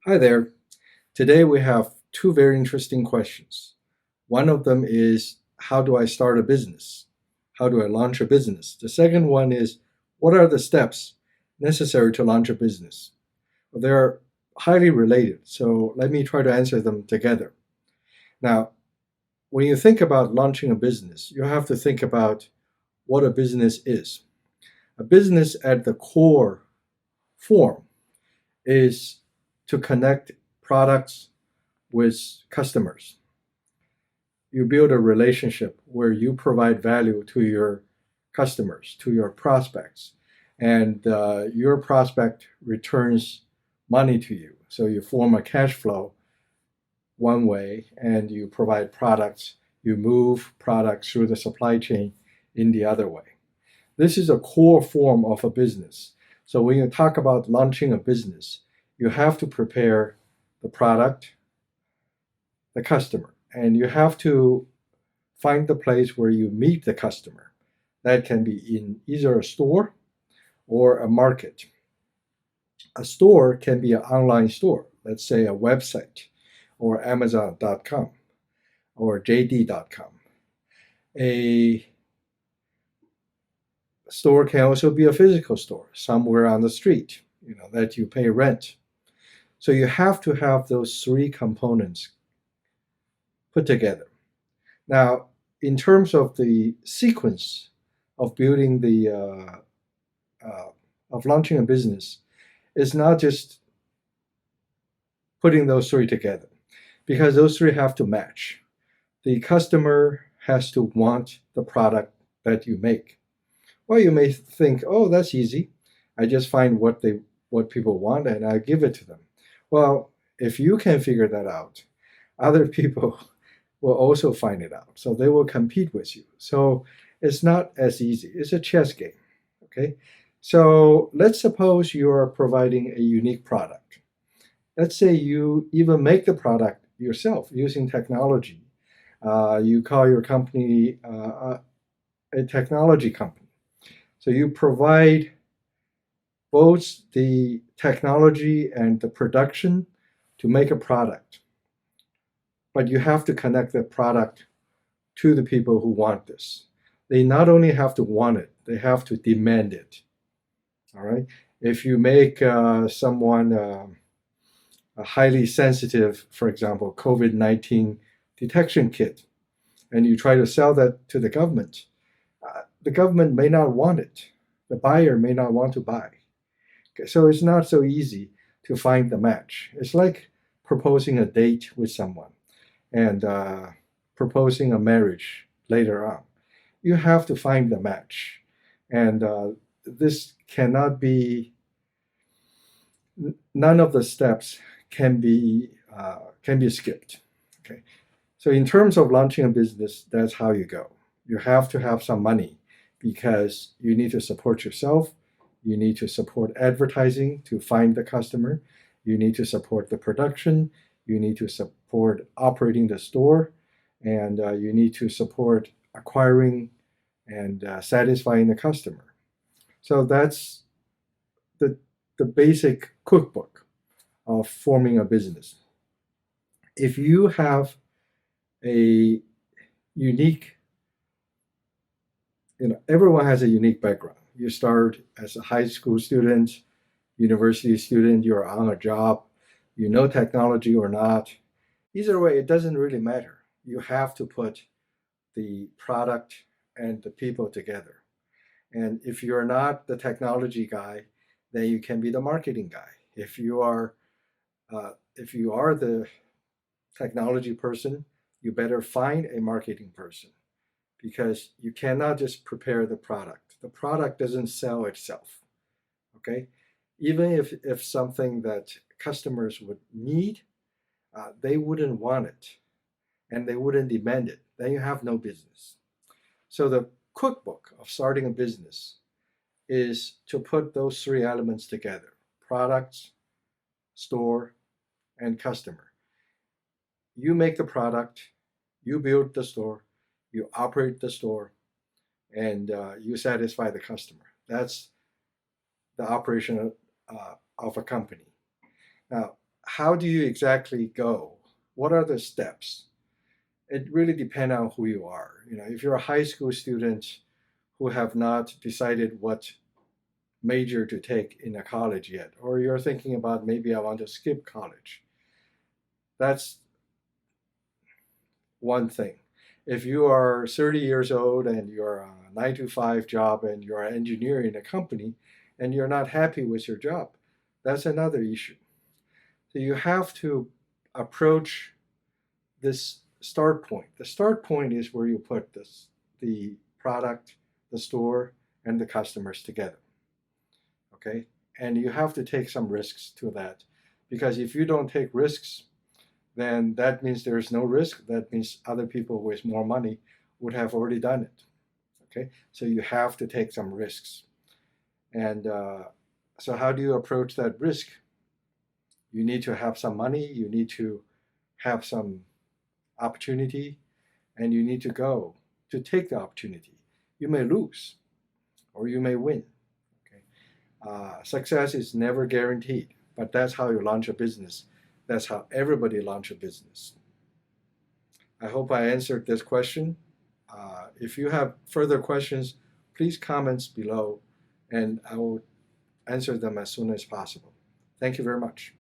Hi there. Today we have two very interesting questions. One of them is, how do I start a business? How do I launch a business? The second one is, what are the steps necessary to launch a business? Well, they're highly related, so let me try to answer them together. Now, when you think about launching a business, you have to think about what a business is. A business at the core form is to connect products with customers. You build a relationship where you provide value to your customers, to your prospects, and your prospect returns money to you. So you form a cash flow one way, and you provide products, you move products through the supply chain in the other way. This is a core form of a business. So when you talk about launching a business, you have to prepare the product, the customer, and you have to find the place where you meet the customer. That can be in either a store or a market. A store can be an online store, let's say a website or Amazon.com or JD.com. A store can also be a physical store somewhere on the street, that you pay rent. So you have to have those three components put together. Now, in terms of the sequence of building of launching a business, it's not just putting those three together, because those three have to match. The customer has to want the product that you make. Well, you may think, oh, that's easy. I just find what people want and I give it to them. Well, if you can figure that out, other people will also find it out. So they will compete with you. So it's not as easy. It's a chess game. Okay. So let's suppose you are providing a unique product. Let's say you even make the product yourself using technology. You call your company a technology company. So you provide both the technology and the production to make a product. But you have to connect the product to the people who want this. They not only have to want it, they have to demand it. All right. If you make someone a highly sensitive, for example, COVID-19 detection kit, and you try to sell that to the government may not want it. The buyer may not want to buy. Okay, so it's not so easy to find the match. It's like proposing a date with someone and proposing a marriage later on. You have to find the match. And this cannot be, none of the steps can be skipped. Okay. So in terms of launching a business, that's how you go. You have to have some money because you need to support yourself. You need to support advertising to find the customer. You need to support the production. You need to support operating the store. And you need to support acquiring and satisfying the customer. So that's the basic cookbook of forming a business. If you have a unique, everyone has a unique background. You start as a high school student, university student, you're on a job, you know technology or not. Either way, it doesn't really matter. You have to put the product and the people together. And if you're not the technology guy, then you can be the marketing guy. If you are the technology person, you better find a marketing person, because you cannot just prepare the product. The product doesn't sell itself. Okay, even if something that customers would need, they wouldn't want it and they wouldn't demand it. Then you have no business. So the cookbook of starting a business is to put those three elements together: products, store, and customer. You make the product, you build the store, you operate the store, and you satisfy the customer. That's the operation of a company. Now, how do you exactly go? What are the steps? It really depends on who you are. If you're a high school student who have not decided what major to take in a college yet, or you're thinking about maybe I want to skip college, that's one thing. If you are 30 years old and you're a 9 to 5 job and you're an engineer in a company and you're not happy with your job, that's another issue. So you have to approach this start point. The start point is where you put the product, the store, and the customers together. Okay? And you have to take some risks to that. Because if you don't take risks, then that means there's no risk. That means other people with more money would have already done it. Okay? So you have to take some risks. And so, how do you approach that risk? You need to have some money, you need to have some opportunity, and you need to go to take the opportunity. You may lose or you may win. Okay? Success is never guaranteed, but that's how you launch a business. That's how everybody launch a business. I hope I answered this question. If you have further questions, please comment below and I will answer them as soon as possible. Thank you very much.